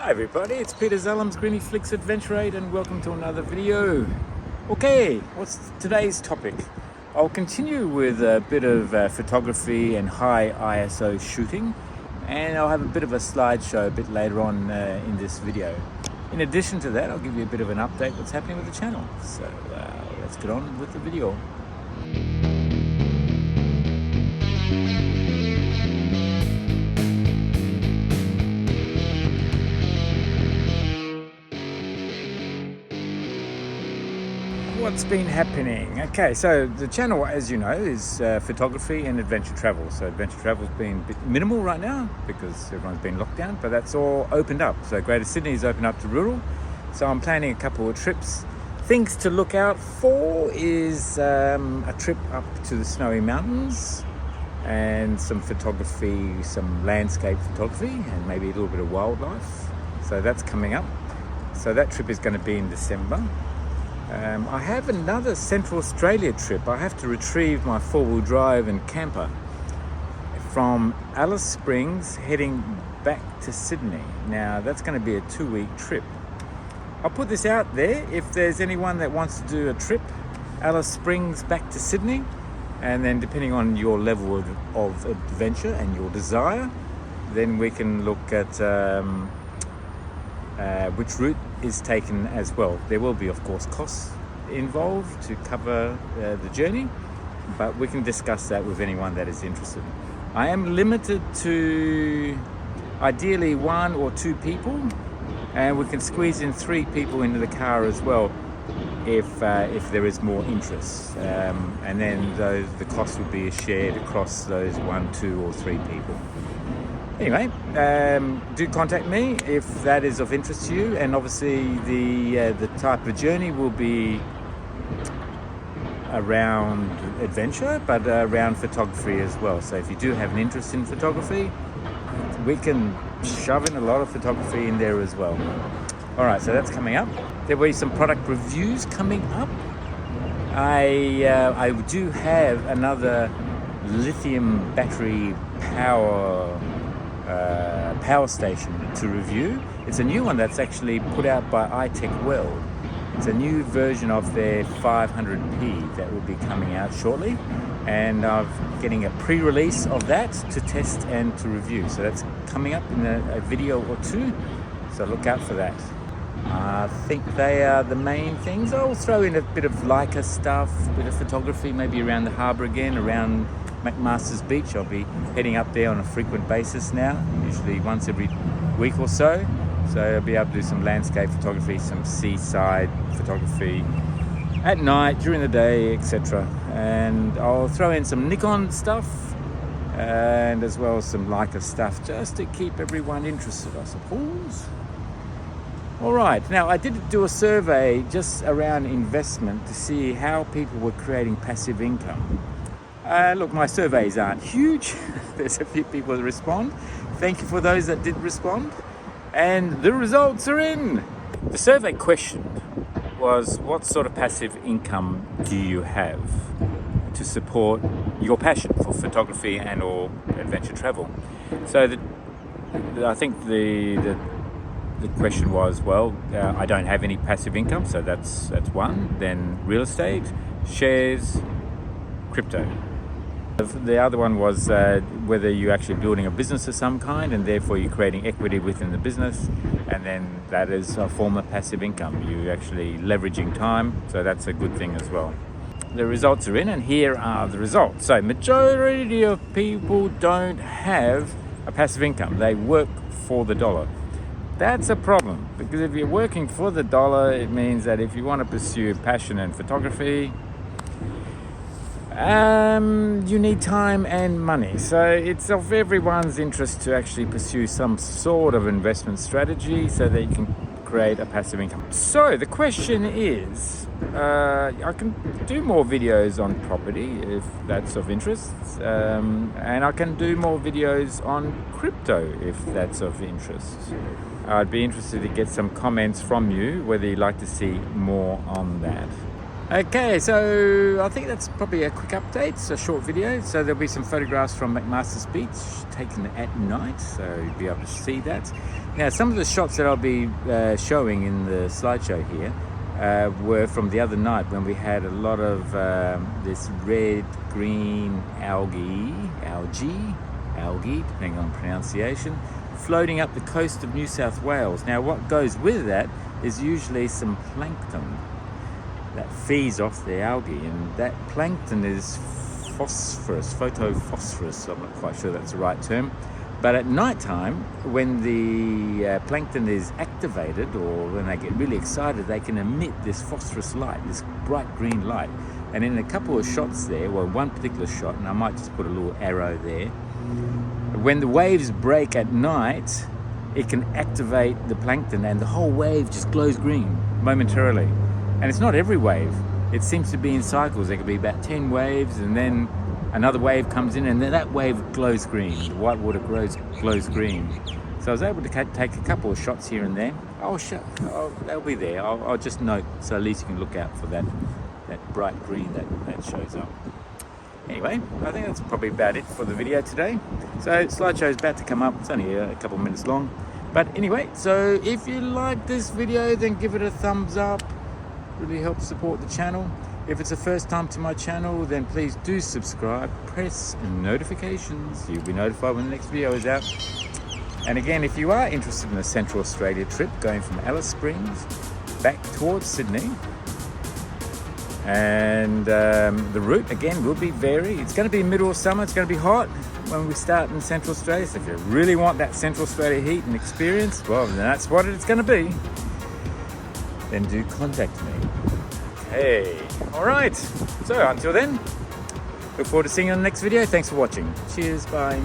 Hi everybody, it's Peter Zellum's GriniFlix Adventure8 and welcome to another video. Okay, what's today's topic? I'll continue with a bit of photography and high ISO shooting, and I'll have a bit of a slideshow a bit later on in this video. In addition to that, I'll give you a bit of an update what's happening with the channel. So let's get on with the video. What's been happening? Okay, so the channel, as you know, is photography and adventure travel. So adventure travel's been a bit minimal right now because everyone's been locked down, but that's all opened up. So Greater Sydney is opened up to rural. So I'm planning a couple of trips. Things to look out for is a trip up to the Snowy Mountains and some photography, some landscape photography, and maybe a little bit of wildlife. So that's coming up. So that trip is going to be in December. I have another Central Australia trip. I have to retrieve my four-wheel drive and camper from Alice Springs heading back to Sydney. Now that's going to be a 2-week trip. I'll put this out there if there's anyone that wants to do a trip Alice Springs back to Sydney, and then depending on your level of adventure and your desire, then we can look at which route is taken as well. There will be, of course, costs involved to cover the journey, but we can discuss that with anyone that is interested. I am limited to ideally 1 or 2 people, and we can squeeze in 3 people into the car as well if there is more interest, and then the cost will be shared across those 1, 2 or 3 people. Anyway, do contact me if that is of interest to you, and obviously the type of journey will be around adventure, but around photography as well. So if you do have an interest in photography, we can shove in a lot of photography in there as well. All right, so that's coming up. There will be some product reviews coming up. I do have another lithium battery power station to review. It's a new one that's actually put out by ITECHWORLD. It's a new version of their 500p that will be coming out shortly, and I'm getting a pre-release of that to test and to review. So that's coming up in a video or 2, so look out for that. I think they are the main things. I'll throw in a bit of Leica stuff, a bit of photography, maybe around the harbour again, around McMaster's Beach. I'll be heading up there on a frequent basis now, usually once every week or so. So I'll be able to do some landscape photography, some seaside photography at night, during the day, etc. And I'll throw in some Nikon stuff and as well as some Leica stuff, just to keep everyone interested, I suppose. All right, now I did do a survey just around investment to see how people were creating passive income. Look, my surveys aren't huge. There's a few people that respond. Thank you for those that did respond. And the results are in. The survey question was, what sort of passive income do you have to support your passion for photography and or adventure travel? So I think the question was, well, I don't have any passive income, so that's one. Then real estate, shares, crypto. The other one was whether you're actually building a business of some kind and therefore you're creating equity within the business, and then that is a form of passive income. You're actually leveraging time, so that's a good thing as well. The results are in, and here are the results. So majority of people don't have a passive income. They work for the dollar. That's a problem, because if you're working for the dollar, it means that if you want to pursue passion in photography, you need time and money. So it's of everyone's interest to actually pursue some sort of investment strategy so that you can create a passive income. So the question is, I can do more videos on property if that's of interest, and I can do more videos on crypto if that's of interest. I'd be interested to get some comments from you whether you'd like to see more on that. Okay, so I think that's probably a quick update. It's a short video, so there'll be some photographs from McMaster's Beach taken at night, so you'll be able to see that. Now, some of the shots that I'll be showing in the slideshow here were from the other night when we had a lot of this red-green algae, depending on pronunciation, floating up the coast of New South Wales. Now, what goes with that is usually some plankton that feeds off the algae, and that plankton is phosphorus, photophosphorus. I'm not quite sure that's the right term. But at night time, when the plankton is activated, or when they get really excited, they can emit this phosphorus light, this bright green light. And in a couple of shots there, well, one particular shot, and I might just put a little arrow there, when the waves break at night, it can activate the plankton and the whole wave just glows green momentarily. And it's not every wave. It seems to be in cycles. There could be about 10 waves, and then another wave comes in, and then that wave glows green. The white water glows green. So I was able to take a couple of shots here and there. They'll be there. I'll just note, so at least you can look out for that bright green that shows up. Anyway, I think that's probably about it for the video today. So slideshow is about to come up. It's only a couple of minutes long. But anyway, so if you like this video, then give it a thumbs up. Really helps support the channel. If it's the first time to my channel, then please do subscribe, press notifications. You'll be notified when the next video is out. And again, if you are interested in a Central Australia trip going from Alice Springs back towards Sydney, and the route again will be varied. It's going to be middle of summer. It's going to be hot when we start in Central Australia. So if you really want that Central Australia heat and experience, well, then that's what it's going to be. Then do contact me. Hey, all right. So until then, look forward to seeing you on the next video. Thanks for watching. Cheers, bye.